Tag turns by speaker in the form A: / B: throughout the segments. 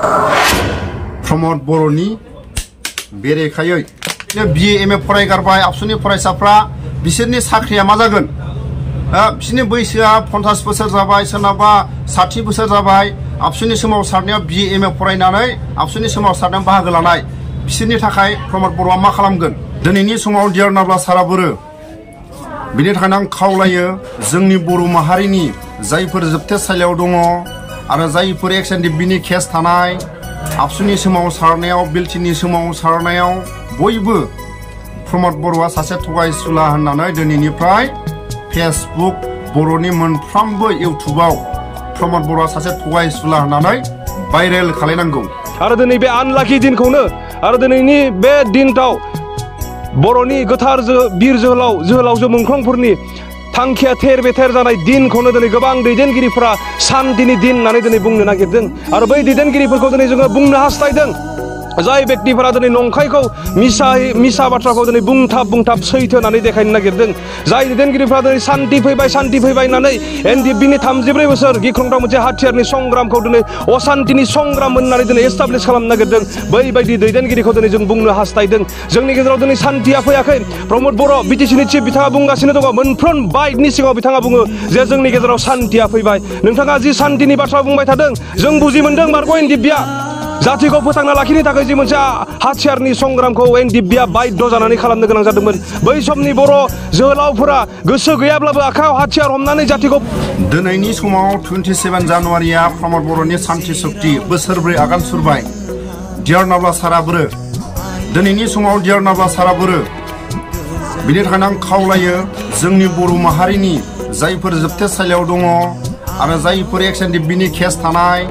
A: प्रमद बर'नि बेरेखायै BA MA फरायगारबाय आबसुनि फरायसाफ्रा बिसोरनि साख्रिया मा जागोन बिसोरनि बैसोआ 50 बोसोर जाबाय सोरनाबा 60 बोसोर जाबाय आबसुनि सोमावसारनायाव BA MA फरायनानै आबसुनि सोमावसारनायाव बाहागो लानाय बिसोरनि थाखाय प्रमद बर'आ मा खालामगोन दिनैनि समाव डियार नाब्ला साराबोरो बिनि थाखायनो आं खावलायो जोंनि बर' माहारिनि जायफोर जोबथेसालियाव दङ आरो जायफोर XNDB-नि केस थानाय आबसुनि सोमावसारनायाव बिलटिनि सोमावसारनायाव बयबो प्रमद बर'आ सासे थगायसुला होननानै दिनैनिफ्राय फेसबुक बर'नि मोनफ्रोमबो इउटुबाव प्रमद बर'आ सासे थगायसुला होननानै भाइरेल खालायनांगौ
B: आरो दिनै बे आनलाखि दिनखौनो आरो दिनैनि बे दिनटाव बर'नि गोथार बिर जोहोलावजो मुंख्लंफोरनि थांखिया थेर बेथेर जानाय दिनखौनो दिनै गोबां दैदेनगिरिफोरा शान्तिनि दिन होननानै दिनै बुंनो नागिरदों आरो बै दैदेनगिरिफोरखौ दिनै जोङो बुंनो हास्थायदों जाय व्यक्तिफोरा दिनै नंखायखौ मिसा बाथ्राखौ दिनै बुंथाब सैथो होननानै देखायनो नागिरदों जाय दैदेनगिरिफोरा दिनै शान्ति फैबाय होननानै NDB-नि 34 बोसोर गिख्रंथाव मोनसे हाथियारनि संग्रामखौ दिनै अशान्तिनि संग्राम होननानै दिनै एस्टाब्लिश खालामनो नागिरदों बैबायदि दैदेनगिरिखौ दिनै जों बुंनो हास्थायदों जोंनि गेजेराव दिनै शान्तिया फैयाखै प्रमद बर' BTC-नि चिफ बिथाङा बुंगासिनो दङ मोनफ्रोम बाइटनि सिगाङाव बिथाङा बुङो जे जोंनि गेजेराव शान्तिया फैबाय नोंथाङा जि शान्तिनि बाथ्रा बुंबाय थादों जों बुजि मोनदों मार्ग NDB-आ जातिखौ फोथांना लाखिनो थाखाय जि मोनसे हाथियारनि संग्रामखौ NDB-आ बाध्य जानानै खालामनो गोनां जादोंमोन बै समनि बर' जोहोलावफोरा गोसो गैयाब्लाबो आखायाव हाथियार हमनानै जातिखौ
A: दिनैनि समाव 27 जानुवारिया प्रमद बर'नि सान्ति सक्ति बोसोरब्रै आगान सुरबाय डियार नाब्ला साराबोरो दिनैनि समाव डियार नाब्ला साराबोरो बिनि थाखायनो आं खावलायो जोंनि बर' माहारिनि जायफोर जोबथेसालियाव दङ आरो जायफोर XNDB-नि केस थानाय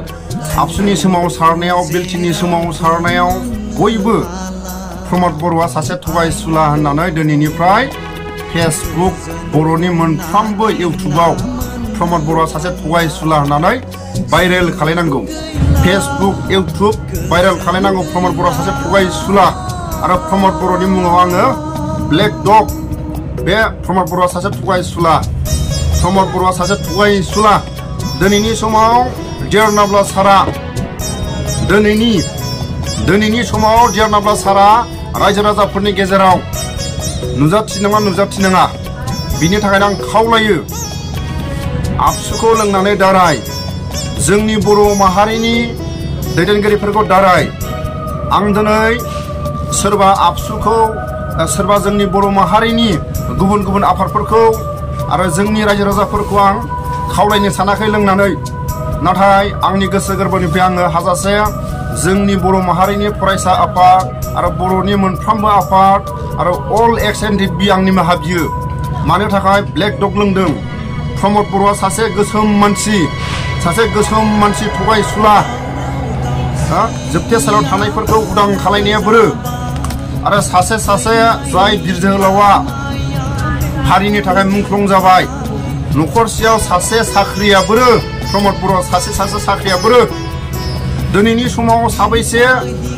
A: आबसुनि सोमावसारनायाव बिलटिनि सोमावसारनायाव बयबो प्रमद बर'आ सासे थगायसुला होननानै दिनैनिफ्राय फेसबुक बर'नि मोनफ्रोमबो इउटुबाव प्रमद बर'आ सासे थगायसुला होननानै भाइरेल खालायनांगौ फेसबुक इउटुब भाइरेल खालायनांगौ प्रमद बर'आ सासे थगायसुला आरो प्रमद बर'नि मुङाव आङो ब्लेक डग बे प्रमद बर'आ सासे थगायसुला प्रमद बर'आ सासे थगायसुला दिनैनि समाव डियार नाब्ला सारा दिनैनि समाव डियार नाब्ला सारा रायजो राजाफोरनि गेजेराव नुजाथिनाङा बिनि थाखायनो आं खावलायो आबसुखौ लोंनानै दाराय जोंनि बर' माहारिनि दैदेनगिरिफोरखौ दाराय आं दिनै सोरबा आबसुखौ सोरबा जोंनि बर' माहारिनि गुबुन आफादफोरखौ आरो जोंनि रायजो राजाफोरखौ आं खावलायनो सानाखै लोंनानै नाथाय आंनि गोसो गोरबोनिफ्राय आङो हाजासे जोंनि बर' माहारिनि फरायसा आफाद आरो बर'नि मोनफ्रोमबो आफाद आरो अल XNDB आं निमाहा बियो मानो थाखाय ब्लेक डग लोंदों प्रमद बर'आ सासे गोसोम मानसि थगायसुला जोबथेसालियाव थानायफोरखौ उदां खालायनाया बोरो आरो सासे जाय बिर जोहोलावा हारिनि थाखाय मुंख्लं जाबाय न'खरसेयाव सासे साख्रिया बोरो प्रमद बर'आ सासे साख्रिया बोरो दिनैनि समाव साबैसे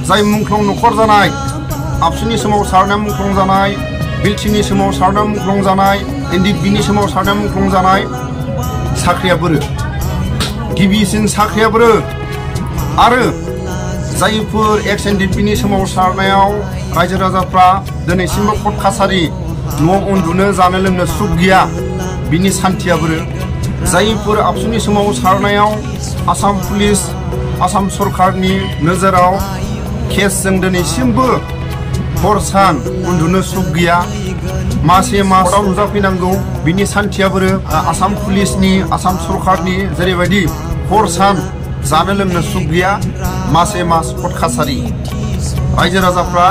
A: जाय मुंख्लं न'खर जानाय आबसुनि सोमावसारनायाव मुंख्लं जानाय बिलटिनि सोमावसारनायाव मुंख्लं जानाय NDB-नि सोमावसारनायाव मुंख्लं जानाय साख्रिया बोरो गिबिसिन साख्रिया बोरो आरो जायफोर XNDB-नि सोमावसारनायाव रायजो राजाफ्रा दिनैसिमबो कर्ट कासारि न'आव उन्दुनो जानो लोंनो सुख गैया बिनि सान्थिया बोरो जायफोर आबसुनि सोमावसारनायाव आसाम पुलिस आसाम सरकारनि नोजोराव केसजों दिनैसिमबो हर सान उन्दुनो सुख गैया मासे मासाव नुजाफैनांगौ बिनि सान्थिया बोरो आसाम पुलिसनि आसाम सरकारनि जेरैबायदि हर सान जानो लोंनो सुख गैया मासे मास कर्ट कासारि रायजो राजाफ्रा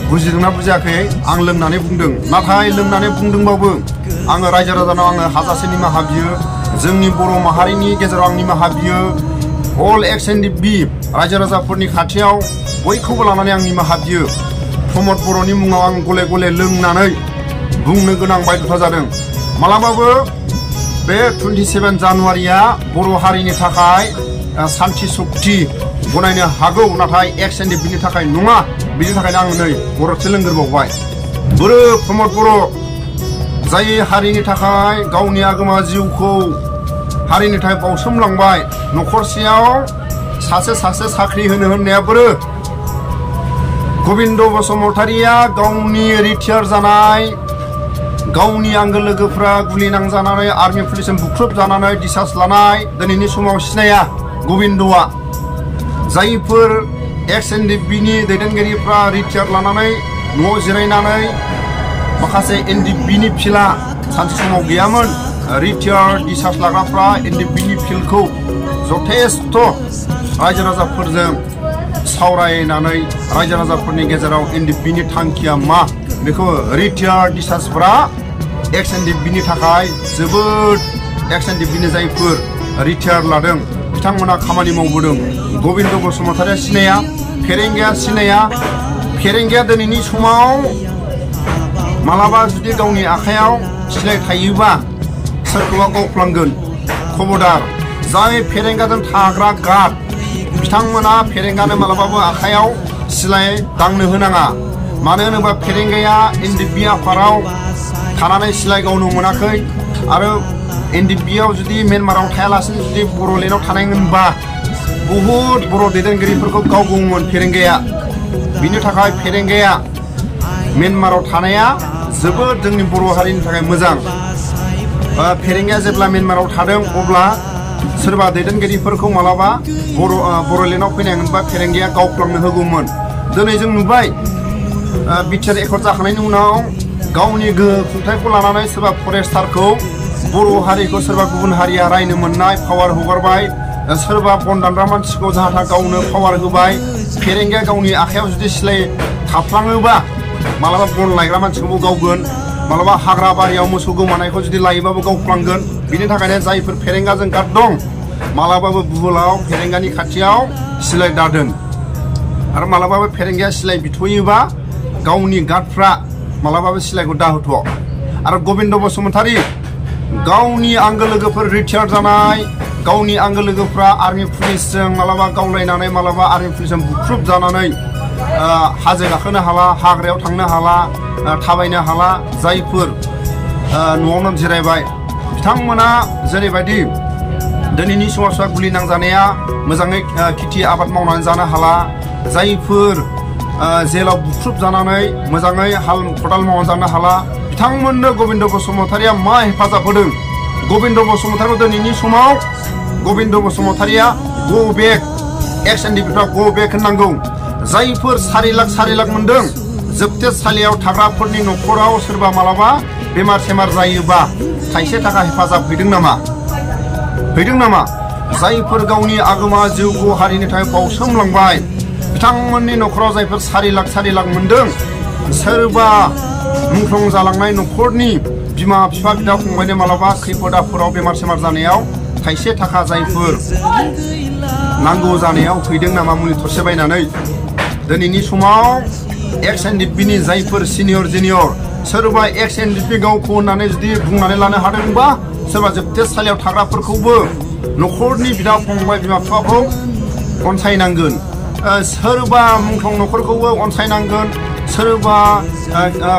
A: बुजिदोंना बुजियाखै आं लोंनानै बुंदों नाथाय लोंनानै बुंदोंबाबो आङो रायजो राजानाव आङो हाजासे निमाहा बियो जोंनि बर' माहारिनि गेजेराव आं निमाहा बियो अल XNDB रायजो राजाफोरनि खाथियाव बयखौबो लानानै आं निमाहा बियो प्रमद बर'नि मुङाव आं गले गले लोंनानै बुंनो गोनां बायध'था जादों मालाबाबो बे 27 जानुवारिया बर' हारिनि थाखाय सान्ति सक्ति गनायनो हागौ नाथाय XNDB-नि थाखाय नङा बिनि थाखायनो आं नै गरदसे लोंगोरबावबाय बोरो प्रमद बर' जाय हारिनि थाखाय गावनि आगोमा जिउखौ हारिनि थाखाय बावसोमलांबाय न'खरसेयाव सासे साख्रि होनो होननाया बोरो गबिन्द बसुमतारिया गावनि रिटायार जानाय गावनि आंगो लोगोफ्रा गुलि नांजानानै आर्मि पुलिसजों बुख्रुब जानानै डिसार्ज लानाय दिनैनि समाव सिनाया गबिन्दआ जायफोर एक्स एनडिएफबि नि दैदेनगिरिफ्रा रिटायार लानानै न'आव जिरायनानै माखासे एनडिएफबि नि फिल्डआ सानसे समाव गैयामोन रिटायार डिसार्ज लाग्राफ्रा एनडिएफबि नि फिल्डखौ जथेस्थ रायजो राजाफोरजों सावरायनानै रायजो राजाफोरनि गेजेराव एनडिएफबि नि थांखिया मा बेखौ रिटायार डिसार्जफ्रा एक्स एनडिएफबि नि थाखाय जोबोद एक्स एनडिएफबि नि जायफोर रिटायार लादों बिथांमोना खामानि मावबोदों गबिन्द बसुमतारिया सिनाया फेरेंगाया सिनाया फेरेंगाया दिनैनि समाव मालाबा जुदि गावनि आखायाव सिलाय थायोबा सोरखौबा गावफ्लांगोन खबरदार जाय फेरेंगाजों थाग्रा गार्ड बिथांमोना फेरेंगानो मालाबाबो आखायाव सिलाय दांनो होनाङा मानो होनोबा फेरेंगाया एनडिएफबि आफादाव थानानै सिलाय गावनो मोनाखै आरो एनडिएफबिआव जुदि म्यानमाराव थायालासिनो जुदि बर'लेण्डआव थानायमोनबा बहुद बर' दैदेनगिरिफोरखौ गावगौमोन फेरेंगाया बिनि थाखाय फेरेंगाया म्यानमाराव थानाया जोबोद जोंनि बर' हारिनि थाखाय मोजां फेरेंगाया जेब्ला म्यानमाराव थादों अब्ला सोरबा दैदेनगिरिफोरखौ मालाबा बर'लेण्डआव फैनायमोनबा फेरेंगाया गावफ्लांनो होगौमोन दिनै जों नुबाय बिटिआर एकर्ड जाखांनायनि उनाव गावनि गोहो खुंथायखौ लानानै सोरबा फरेस्टारखौ बर' हारिखौ सोरबा गुबुन हारिया रायनो मोननाय पावार हगारबाय सोरबा बन दानग्रा मानसिखौ जाहाथा गावनो पावार होबाय फेरेंगाया गावनि आखायाव जुदि सिलाय थाफ्लाङोबा मालाबा बन लायग्रा मानसिखौबो गावगोन मालाबा हाग्रा बारियाव मोसौ गोमानायखौ जुदि लायोबाबो गावफ्लांगोन बिनि थाखायनो जायफोर फेरेंगाजों गार्ड दं मालाबाबो बुहुलाव फेरेंगानि खाथियाव सिलाय दादों आरो मालाबाबो फेरेंगाया सिलाय बिथ'योबा गावनि गार्डफ्रा मालाबाबो सिलायखौ दाहोथ' आरो गबिन्द बसुमतारि गावनि आंगो लोगोफोर रिटायार जानाय गावनि आंगो लोगोफ्रा आर्मि पुलिसजों मालाबा गावलायनानै मालाबा आर्मि पुलिसजों बुख्रुब जानानै हाजो गाखोनो हाला हाग्रायाव थांनो हाला थाबायनो हाला जायफोर न'आवनो जिरायबाय बिथांमोना जेरैबायदि दिनैनि समावसा गुलि नांजानाया मोजाङै खेथि आबाद मावनानै जानो हाला जायफोर जेलाव बुख्रुब जानानै मोजाङै हाल खदाल मावनानै जानो हाला बिथांमोननो गबिन्द बसुमतारिया मा हेफाजाब होदों गबिन्द बसुमतारिया दिनैनि समाव गबिन्द बसुमतारिया गो बेक एक्स एनडिएफबिफ्रा गो बेक होननांगौ जायफोर 4 लाख मोनदों जोबथेसालियाव थाग्राफोरनि न'खराव सोरबा मालाबा बेमार सेमार जायोबा थाइसे थाखा हेफाजाब हैदों नामा जायफोर गावनि आगोमा जिउखौ हारिनि थाखाय बावसोमलांबाय बिथांमोननि न'खराव जायफोर 4 लाख मोनदों सोरबा मुंख्लं जालांनाय न'खरनि बिमा बिफा बिदा फंबायनो मालाबा खैफोद आफोदाव बेमार सेमार जानायाव थाइसे थाखा जायफोर नांगौ जानायाव हैदों नामा मुलि थरसे बायनानै दिनैनि समाव एक्स एनडिएफबि नि जायफोर सिनियर जुनियर सोरबा एक्स एनडिएफबि गावखौ होननानै जुदि बुंनानै लानो हादोंबा सोरबा जोबथेसालियाव थाग्राफोरखौबो न'खरनि बिदा फंबाय बिमा बिफाखौ अनसायनांगोन सोरबा मुंख्लं न'खरखौबो अनसायनांगोन सोरबा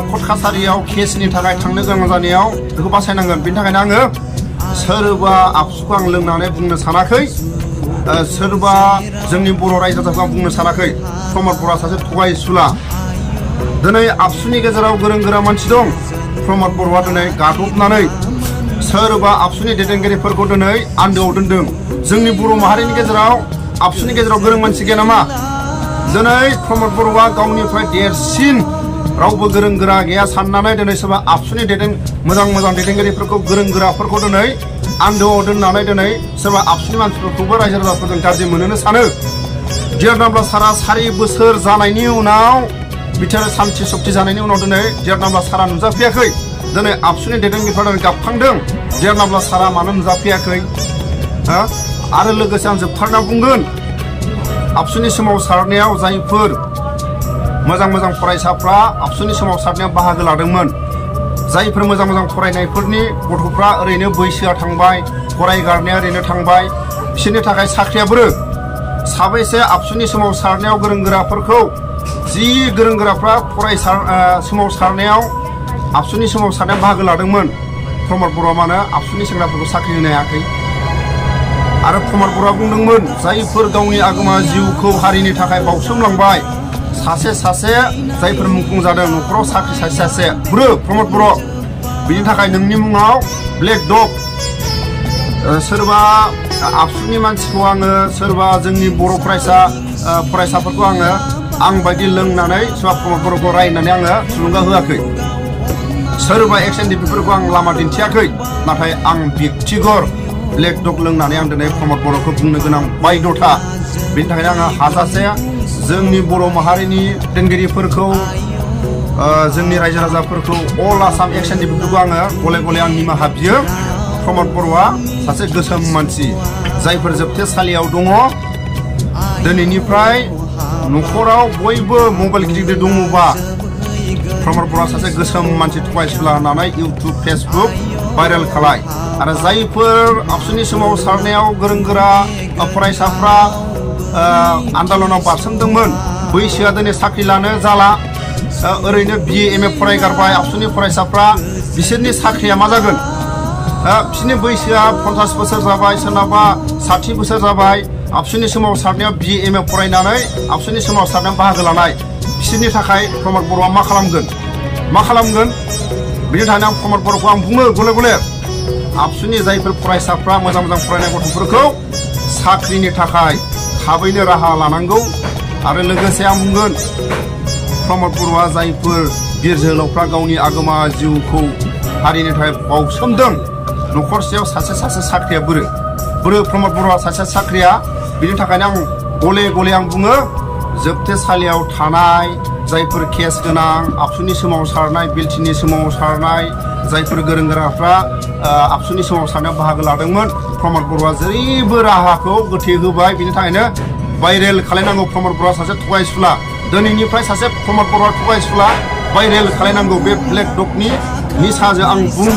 A: कर्ट कासारियाव केसनि थाखाय थांनो गोनां जानायाव बेखौ बासायनांगोन बेनि थाखायनो आङो सोरबा आबसुखौ आं लोंनानै बुंनो सानाखै सोरबा जोंनि बर' रायजो राजाखौ आं बुंनो सानाखै प्रमद बर'आ सासे थगायसुला दिनै आबसुनि गेजेराव गोरों गोरा मानसि दं प्रमद बर'आ दिनै गादबनानै सोरबा आबसुनि दैदेनगिरिफोरखौ दिनै आन्दोआव दोनदों जोंनि बर' माहारिनि गेजेराव आबसुनि गेजेराव गोरों मानसि गैया नामा दिनै प्रमद बर'आ गावनिफ्राय देरसिन रावबो गोरों गोरा गैया साननानै दिनै सोरबा आबसुनि मोजां दैदेनगिरिफोरखौ गोरों गोराफोरखौ दिनै आन्दोआव दोननानै दिनै सोरबा आबसुनि मानसिफोरखौबो रायजो राजाफोरजों गाज्रि मोनहोनो सानो डिआर नामब्ला सारा 4 बोसोर जानायनि उनाव बिटिआर सान्थि सक्ति जानायनि उनाव दिनै डिआर नामब्ला सारा नुजाफैयाखै दिनै आबसुनि दैदेनगिरिफोरा गाबखांदों डिआर नामब्ला सारा मानो नुजाफैयाखै आरो लोगोसे आं जोबथारना बुंगोन आबसुनि सोमावसारनायाव जायफोर मोजां फरायसाफ्रा आबसुनि सोमावसारनायाव बाहागो लादोंमोन जायफोर मोजां फरायनायफोरनि गथ'फ्रा ओरैनो बैसोआ थांबाय फरायगारनाया ओरैनो थांबाय बिसोरनि थाखाय साख्रिया बोरो साबैसे आबसुनि सोमावसारनायाव गोरों गोराफोरखौ जि गोरों गोराफ्रा सोमावसारनायाव आबसुनि सोमावसारनायाव बाहागो लादोंमोन प्रमद बर'आ मानो आबसुनि सेंग्राफोरखौ साख्रि होनो हायाखै आरो प्रमद बर'आ बुंदोंमोन जायफोर गावनि आगोमा जिउखौ हारिनि थाखाय बाउसोमलांबाय सासे सासे जायफोर मुंख्लं जादों न'खराव साख्रि सासे सासे प्रमद बर' बिनि थाखाय नोंनि मुङाव ब्लेक डग सोरबा आबसुनि मानसिखौ आङो सोरबा जोंनि बर' फरायसाफोरखौ आं बायदि लोंनानै सोरबा प्रमद बर'खौ रायनानै आङो थुलुंगा होआखै सोरबा XNDP-फोरखौ आं लामा दिन्थियाखै नाथाय आं व्यक्तिगत ब्लेक डग लोंनानै आं दिनै प्रमद बर'खौ बुंनो गोनां बायध'था बेनि थाखायनो आङो हाजासे जोंनि बर' माहारिनि दैदेनगिरिफोरखौ जोंनि रायजो राजाफोरखौ अल आसाम XNDP-फोरखौ आङो गले गले आं निमाहा बियो प्रमद बर'आ सासे गोसोम मानसि जायफोर जोबथेसालियाव दङ दिनैनिफ्राय न'खराव बयबो मबाइल गिदिर दङबा प्रमद बर'आ सासे गोसोम मानसि थगायसुला होननानै इउटुब फेसबुक भाइरेल खालाय आरो जायफोर आबसुनि सोमावसारनायाव गोरों गोरा फरायसाफ्रा आन्दलनाव बारसोमदोंमोन बैसोआ दिनै साख्रि लानो जाला ओरैनो BA MA फरायगारबाय आबसुनि फरायसाफ्रा बिसोरनि साख्रिया मा जागोन बिसोरनि बैसोआ 50 बोसोर जाबाय सोरनाबा 60 बोसोर जाबाय आबसुनि सोमावसारनायाव BA MA फरायनानै आबसुनि सोमावसारनायाव बाहागो लानाय बिसोरनि थाखाय प्रमद बर'आ मा खालामगोन बिनि थाखायनो आं प्रमद बर'खौ आं बुङो गले गले आबसुनि जायफोर फरायसाफ्रा मोजां फरायनाय गथ'फोरखौ साख्रिनि थाखाय थाबैनो राहा लानांगौ आरो लोगोसे आं बुंगोन प्रमद बर'आ जायफोर बिर जोहोलावफ्रा गावनि आगोमा जिउखौ हारिनि थाखाय बाउसोमदों न'खरसेयाव सासे साख्रिया बोरो प्रमद बर'आ सासे साख्रिया बिनि थाखायनो आं गले गले आं बुङो जोबथेसालियाव थानाय जायफोर केस गोनां आबसुनि सोमावसारनाय बिलटिनि सोमावसारनाय जायफोर गोरों गोराफ्रा आबसुनि सोमावसारनायाव बाहागो लादोंमोन प्रमद बर'आ जेरैबो राहाखौ गोथे होबाय बिनि थाखायनो भाइरेल खालायनांगौ प्रमद बर'आ सासे थगायसुला दिनैनिफ्राय सासे प्रमद बर'आ थगायसुला भाइरेल खालायनांगौ बे ब्लेक डगनि निसाजों आं बुंदों